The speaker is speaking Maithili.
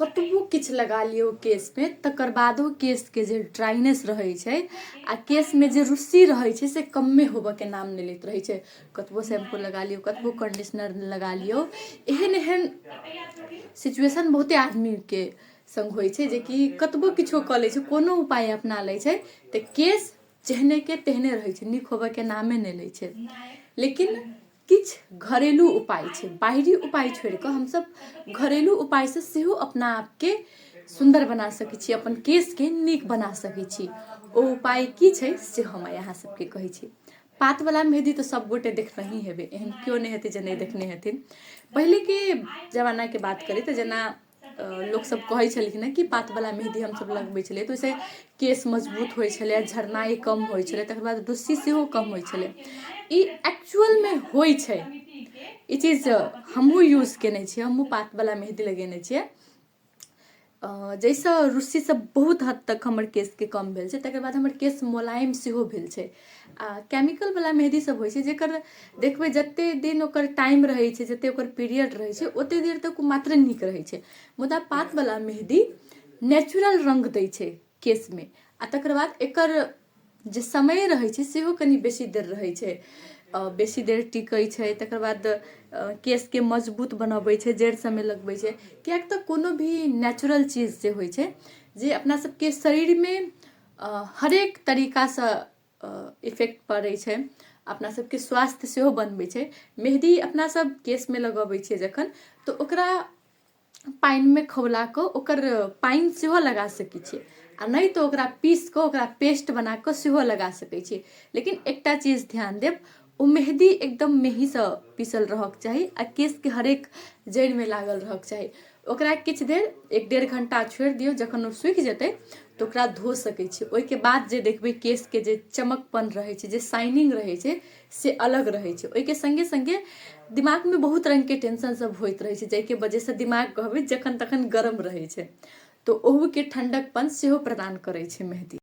कतबो किछ लगा लियो केस में तकर बादो केस के जे ड्राइनेस रहे छे आ केस में जे रुस्सी रहे छे से कम्मे होबे के नाम नहीं लेत रहे छे। कतबो शैम्पू लगा लियो, कतबो कंडीशनर लगा लियो, एहन एहन सिचुएशन बहुते आदमी के संग होय छे जे कि कतबो किछो क लै छे, कोनो उपाय अपना लै छे ते केस जेहने के तेहने रहे छे, नीक होबे के नामे नहीं लै छे। लेकिन किछ घरेलू उपाय छे, बाहरी उपाय छोड़ के हम सब घरेलू उपाय से सेहो अपना आप के सुंदर बना सकै छी, अपन केस के नीक बना सकै छी। ओ उपाय की छे से हम यहाँ सबके कहै छी। पात वाला मेहंदी तो सब गोटे देखना ही हेबे, एहन क्यों नहीं हेते जे नहीं देखने हेथिन। पहले के जमाना के बात करी तो जना लोग सब कहै छलखिन कि पात वाला मेहंदी हम सब लगबै छलिए तो ओइसे केस मजबूत होय छले, झरनाई कम होय छले, तकर बाद रुस्सी सेहो कम होय छले। ई एक्चुअल में होय छे, ई चीज हमहू यूज केने छी, हमहू पात वाला मेहंदी लगेने छिए। जैसे रुस्सी सब बहुत हद तक हमर केस के कम भेल छे, तकर बाद हमर केस मुलायम सेहो भेल छे। आ केमिकल वाला मेहंदी सब होय छे जेकर देखबे जत्ते दिन ओकर टाइम रहे छे, जत्ते ओकर पीरियड रहे छे, ओते देर तक ओ मात्र नीक रहे छे। मुदा पात वाला मेहंदी नेचुरल रंग दै छे केस में, आ तकर बाद एकर जे समय रहे छे सेहो कनी बेसी देर रहे छे, बेसी देर टिकै छे। तकर बाद केस के मजबूत बनाबै छे, जेड़ समय लगबै छे। कियाक त कोनो भी नेचुरल चीज जे होय छे जे अपना सबके शरीर में हरेक तरीका से इफेक्ट पड़ै छे, अपना सबके स्वास्थ्य सेहो बनबै छे। मेहंदी अपना सब केस में लगबै छे जखन तो ओकरा पाइन में खौला के ओकर पाइन सेहो लगा सकै छी, आ नहीं तो ओकरा पीस के ओकरा पेस्ट बना के सेहो लगा सकै छी। लेकिन एकटा चीज ध्यान देब, ओ मेहंदी एकदम मेही से पीसल रहक चाही आ केस के हरेक जड़ में लागल रहक चाही। ओकरा किछ देर 1-1.5 घंटा छोड़ दियो, जखन ओ सूख जेते तो ओकरा धो सकै छी। ओइ के बाद जे देखबे केस के जे चमकपन रहे छे, जे शाइनिंग रहे छे से अलग रहे छे। ओइ के संगे संगे दिमाग में बहुत रंग के टेंशन सब होइत रहे छे, जै के वजह से दिमाग कहबे जखन तखन गरम रहे छे, तो ओहू के ठंडकपन सेहो प्रदान करे छे मेहंदी।